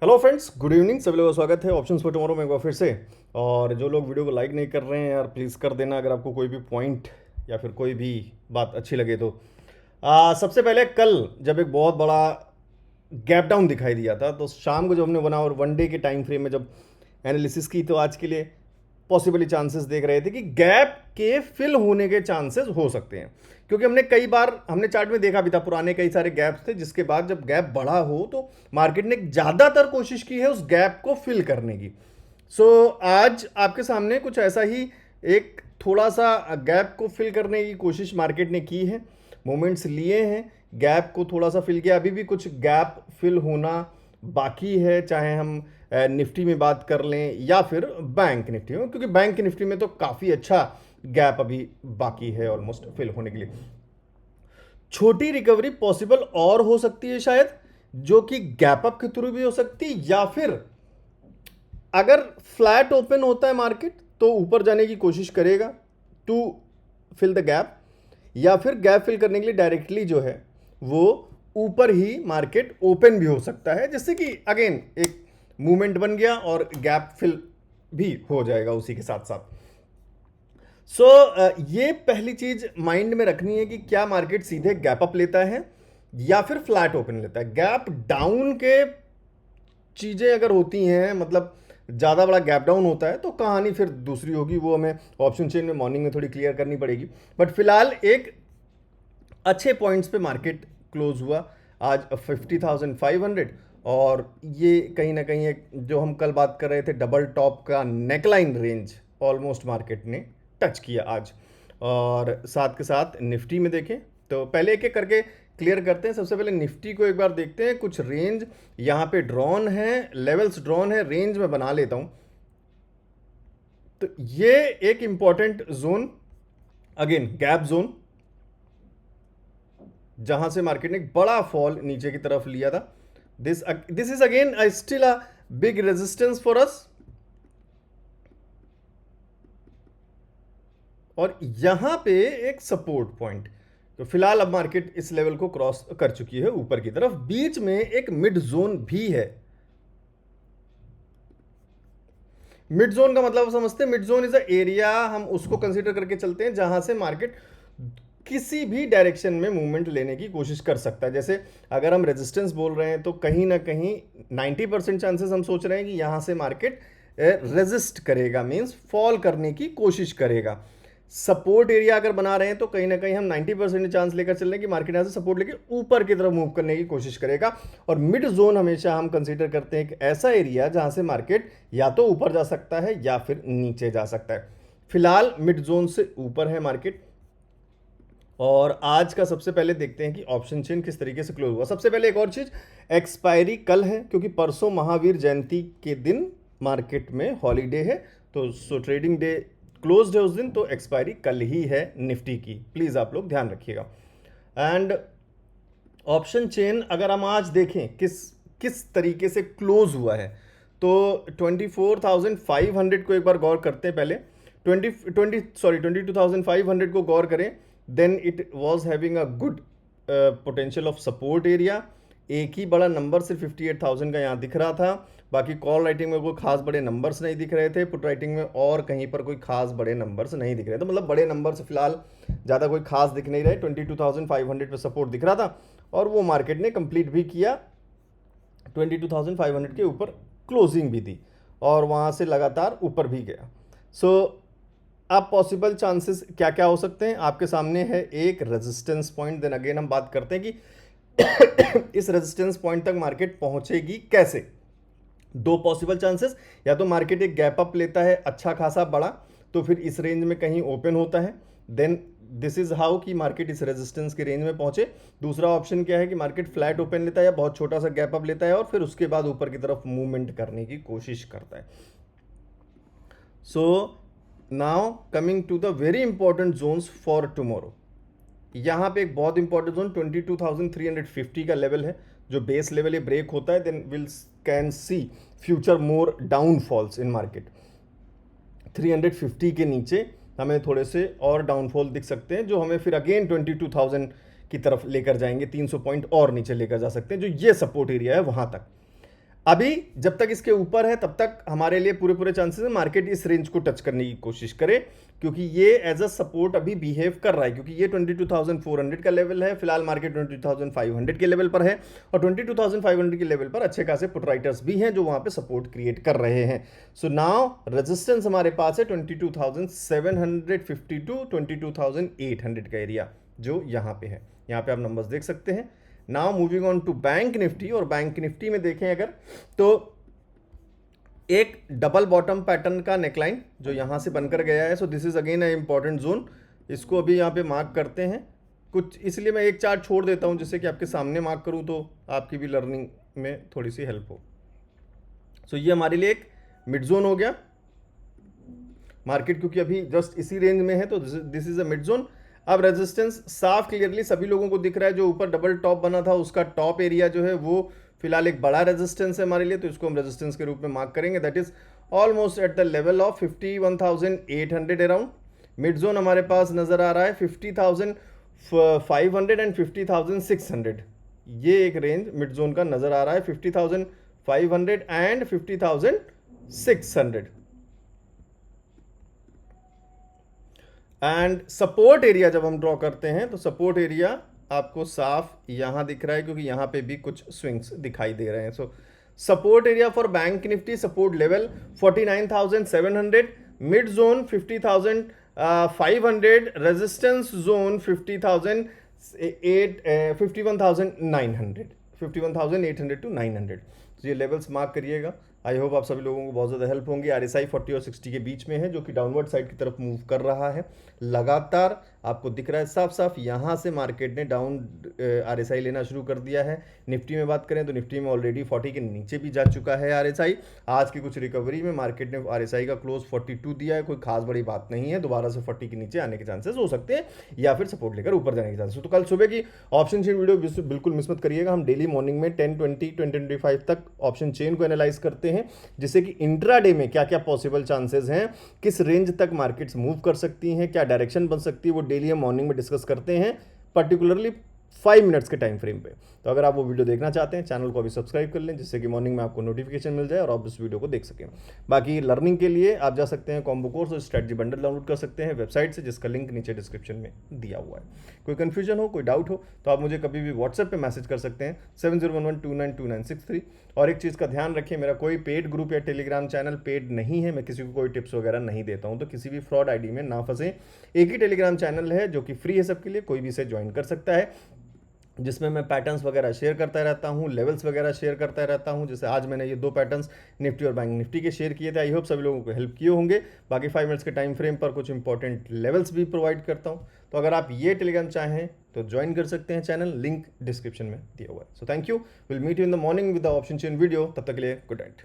Hello friends, good evening. सभी लोगों का स्वागत है ऑप्शंस फॉर टुमारो में एक बार फिर से। और जो लोग वीडियो को लाइक नहीं कर रहे हैं यार, प्लीज़ कर देना अगर आपको कोई भी पॉइंट या फिर कोई भी बात अच्छी लगे तो। सबसे पहले कल जब एक बहुत बड़ा गैप डाउन दिखाई दिया था तो शाम को जब हमने बना और वन डे के टाइम फ्रेम में जब एनालिसिस की तो आज के लिए पॉसिबली चांसेस देख रहे थे कि गैप के फिल होने के चांसेस हो सकते हैं, क्योंकि हमने कई बार हमने चार्ट में देखा भी था, पुराने कई सारे गैप्स थे जिसके बाद जब गैप बढ़ा हो तो मार्केट ने ज़्यादातर कोशिश की है उस गैप को फिल करने की। आज आपके सामने कुछ ऐसा ही एक थोड़ा सा गैप को फिल करने की कोशिश मार्केट ने की है, मोमेंट्स लिए हैं, गैप को थोड़ा सा फिल किया। अभी भी कुछ गैप फिल होना बाकी है, चाहे हम निफ्टी में बात कर लें या फिर बैंक निफ्टी में, क्योंकि बैंक निफ्टी में तो काफ़ी अच्छा गैप अभी बाकी है ऑलमोस्ट फिल होने के लिए। छोटी रिकवरी पॉसिबल और हो सकती है शायद, जो कि गैप अप के थ्रू भी हो सकती है, या फिर अगर फ्लैट ओपन होता है मार्केट तो ऊपर जाने की कोशिश करेगा टू फिल द गैप, या फिर गैप फिल करने के लिए डायरेक्टली जो है वो ऊपर ही मार्केट ओपन भी हो सकता है, जिससे कि अगेन एक मूवमेंट बन गया और गैप फिल भी हो जाएगा उसी के साथ साथ। ये पहली चीज माइंड में रखनी है कि क्या मार्केट सीधे गैप अप लेता है या फिर फ्लैट ओपन लेता है। गैप डाउन के चीजें अगर होती हैं, मतलब ज़्यादा बड़ा गैप डाउन होता है तो कहानी फिर दूसरी होगी, वो हमें ऑप्शन चेन में मॉर्निंग में थोड़ी क्लियर करनी पड़ेगी। बट फिलहाल एक अच्छे पॉइंट्स पे मार्केट क्लोज हुआ आज 50,500, और ये कहीं ना कहीं एक जो हम कल बात कर रहे थे डबल टॉप का नेकलाइन रेंज ऑलमोस्ट मार्केट ने टच किया आज। और साथ के साथ निफ्टी में देखें तो पहले एक एक करके क्लियर करते हैं। सबसे पहले निफ्टी को एक बार देखते हैं, कुछ रेंज यहाँ पे ड्रॉन है, लेवल्स ड्रॉन है, रेंज में बना लेता हूँ। तो ये एक important zone, again gap zone, जहां से मार्केट ने एक बड़ा फॉल नीचे की तरफ लिया था। This is again still a big resistance for us, और यहां पे एक सपोर्ट पॉइंट। तो फिलहाल अब मार्केट इस लेवल को क्रॉस कर चुकी है ऊपर की तरफ। बीच में एक मिड जोन भी है। मिड जोन का मतलब समझते हैं, mid zone is a area, हम उसको कंसीडर करके चलते हैं जहां से मार्केट किसी भी डायरेक्शन में मूवमेंट लेने की कोशिश कर सकता है। जैसे अगर हम रेजिस्टेंस बोल रहे हैं तो कहीं ना कहीं 90% चांसेस हम सोच रहे हैं कि यहां से मार्केट रेजिस्ट करेगा, मींस फॉल करने की कोशिश करेगा। सपोर्ट एरिया अगर बना रहे हैं तो कहीं ना कहीं हम 90% चांस लेकर चल रहे हैं कि मार्केट यहाँ से सपोर्ट लेके ऊपर की तरफ मूव करने की कोशिश करेगा। और मिड जोन हमेशा हम कंसीडर करते हैं एक ऐसा एरिया जहां से मार्केट या तो ऊपर जा सकता है या फिर नीचे जा सकता है। फिलहाल मिड जोन से ऊपर है मार्केट। और आज का सबसे पहले देखते हैं कि ऑप्शन चेन किस तरीके से क्लोज हुआ। सबसे पहले एक और चीज, एक्सपायरी कल है क्योंकि परसों महावीर जयंती के दिन मार्केट में हॉलीडे है, तो ट्रेडिंग डे क्लोज्ड है उस दिन, तो एक्सपायरी कल ही है निफ्टी की, प्लीज आप लोग ध्यान रखिएगा। एंड ऑप्शन चेन अगर हम आज देखें किस किस तरीके से क्लोज हुआ है, तो 24,500 को एक बार गौर करते हैं। पहले 22,500 को गौर करें, then it was having a good potential of support area. एक ही बड़ा नंबर सिर्फ 58,000 का यहाँ दिख रहा था, बाकी कॉल राइटिंग में कोई खास बड़े नंबर्स नहीं दिख रहे थे, पुट राइटिंग में और कहीं पर कोई खास बड़े नंबर्स नहीं दिख रहे थे। मतलब बड़े नंबर्स फिलहाल ज़्यादा कोई खास दिख नहीं रहे। 22,500 पे सपोर्ट दिख रहा था और वो मार्केट ने कंप्लीट भी किया, 22,500 के ऊपर क्लोजिंग भी थी और वहाँ से लगातार ऊपर भी गया। अब पॉसिबल चांसेस क्या क्या हो सकते हैं आपके सामने है। एक रेजिस्टेंस पॉइंट, देन अगेन हम बात करते हैं कि इस रेजिस्टेंस पॉइंट तक मार्केट पहुंचेगी कैसे। दो पॉसिबल चांसेस, या तो मार्केट एक गैप अप लेता है अच्छा खासा बड़ा, तो फिर इस रेंज में कहीं ओपन होता है, देन दिस इज हाउ कि मार्केट इस रेजिस्टेंस के रेंज में पहुंचे। दूसरा ऑप्शन क्या है कि मार्केट फ्लैट ओपन लेता है या बहुत छोटा सा गैप अप लेता है और फिर उसके बाद ऊपर की तरफ मूवमेंट करने की कोशिश करता है। So now coming to the very important zones for tomorrow. यहाँ पे एक बहुत इंपॉर्टेंट जोन 22,350 का लेवल है, जो बेस लेवल ये ब्रेक होता है, then will can see future more downfalls in market. 350 के नीचे हमें थोड़े से और डाउनफॉल दिख सकते हैं, जो हमें फिर अगेन 22,000 की तरफ लेकर जाएंगे, 300 पॉइंट और नीचे लेकर जा सकते हैं, जो ये सपोर्ट एरिया है वहां तक। अभी जब तक इसके ऊपर है तब तक हमारे लिए पूरे पूरे चांसेस है मार्केट इस रेंज को टच करने की कोशिश करे, क्योंकि ये एज अ सपोर्ट अभी बिहेव कर रहा है, क्योंकि ये 22,400 का लेवल है, फिलहाल मार्केट 22,500 के लेवल पर है और 22,500 के लेवल पर अच्छे खासे पुट राइटर्स भी हैं जो वहां पे सपोर्ट क्रिएट कर रहे हैं। सो नाउ रेजिस्टेंस हमारे पास है 22,750 टू 22,800 का एरिया जो यहाँ पे है। यहाँ पे आप नंबर्स देख सकते हैं। Now moving on to Bank Nifty, और बैंक निफ्टी में देखें अगर तो एक डबल बॉटम पैटर्न का नेकलाइन जो यहां से बनकर गया है। So this is again a important zone, इसको अभी यहाँ पे मार्क करते हैं कुछ, इसलिए मैं एक चार्ट छोड़ देता हूं जिससे कि आपके सामने मार्क करूं तो आपकी भी लर्निंग में थोड़ी सी हेल्प हो। सो ये हमारे लिए एक मिड जोन हो गया मार्केट, क्योंकि अभी जस्ट इसी रेंज में है तो this is a mid zone. अब रेजिस्टेंस साफ क्लियरली सभी लोगों को दिख रहा है, जो ऊपर डबल टॉप बना था उसका टॉप एरिया जो है वो फिलहाल एक बड़ा रेजिस्टेंस है हमारे लिए, तो इसको हम रेजिस्टेंस के रूप में मार्क करेंगे। That is almost at the level of 51,800 around. Mid zone हमारे पास नजर आ रहा है 50,500 एंड 50,600, ये एक रेंज मिड जोन का नजर आ रहा है, 50,500 एंड 50,600। एंड सपोर्ट एरिया जब हम ड्रॉ करते हैं तो सपोर्ट एरिया आपको साफ यहां दिख रहा है, क्योंकि यहां पे भी कुछ स्विंग्स दिखाई दे रहे हैं। So support area for bank Nifty, support level 49,700, mid zone 50,500, resistance zone 51,800 to 900। तो ये लेवल्स मार्क करिएगा। आई होप आप सभी लोगों को बहुत ज़्यादा हेल्प होंगी। RSI 40 और 60 के बीच में है, जो कि डाउनवर्ड साइड की तरफ मूव कर रहा है लगातार, आपको दिख रहा है साफ साफ। यहाँ से मार्केट ने डाउन RSI लेना शुरू कर दिया है। निफ्टी में बात करें तो निफ्टी में ऑलरेडी 40 के नीचे भी जा चुका है RSI। आज की कुछ रिकवरी में मार्केट ने RSI का क्लोज 42 दिया है, कोई खास बड़ी बात नहीं है। दोबारा से 40 के नीचे आने के चांसेस हो सकते हैं या फिर सपोर्ट लेकर ऊपर जाने के चांसेस। तो कल सुबह की ऑप्शन चेन वीडियो बिल्कुल मिस मत करिएगा। हम डेली मॉर्निंग में 10:20, 10:25 तक ऑप्शन चेन को एनालाइज करते हैं, जिससे कि इंट्राडे में क्या क्या पॉसिबल चांसेस हैं, किस रेंज तक मार्केट्स मूव कर सकती हैं, क्या डायरेक्शन बन सकती है, वो डेली हम मॉर्निंग में डिस्कस करते हैं, पर्टिकुलरली 5 मिनट्स के टाइम फ्रेम पे। तो अगर आप वो वीडियो देखना चाहते हैं चैनल को अभी सब्सक्राइब कर लें, जिससे कि मॉर्निंग में आपको नोटिफिकेशन मिल जाए और आप उस वीडियो को देख सकें। बाकी लर्निंग के लिए आप जा सकते हैं कॉम्बो कोर्स और स्ट्रेटजी बंडल डाउनलोड कर सकते हैं वेबसाइट से, जिसका लिंक नीचे डिस्क्रिप्शन में दिया हुआ है। कोई कन्फ्यूजन हो, कोई डाउट हो तो आप मुझे कभी भी व्हाट्सएप पे मैसेज कर सकते हैं 7011292963। और एक चीज़ का ध्यान रखें, मेरा कोई पेड ग्रुप या टेलीग्राम चैनल पेड नहीं है, मैं किसी को कोई टिप्स वगैरह नहीं देता हूं, तो किसी भी फ्रॉड आईडी में ना फंसे। एक ही टेलीग्राम चैनल है जो कि फ्री है सबके लिए, कोई भी इसे ज्वाइन कर सकता है, जिसमें मैं पैटर्न्स वगैरह शेयर करता रहता हूँ, लेवल्स वगैरह शेयर करता रहता हूँ। जैसे आज मैंने ये 2 पैटर्न्स निफ्टी और बैंक निफ्टी के शेयर किए थे। आई होप सभी लोगों को हेल्प किए होंगे। बाकी 5 मिनट्स के टाइम फ्रेम पर कुछ इंपॉर्टेंट लेवल्स भी प्रोवाइड करता हूँ, तो अगर आप ये टेलीग्राम चाहें तो ज्वाइन कर सकते हैं चैनल, लिंक डिस्क्रिप्शन में दिया हुआ है। So thank you, will meet you in the morning with the option chain video. तब तक के लिए गुड नाइट।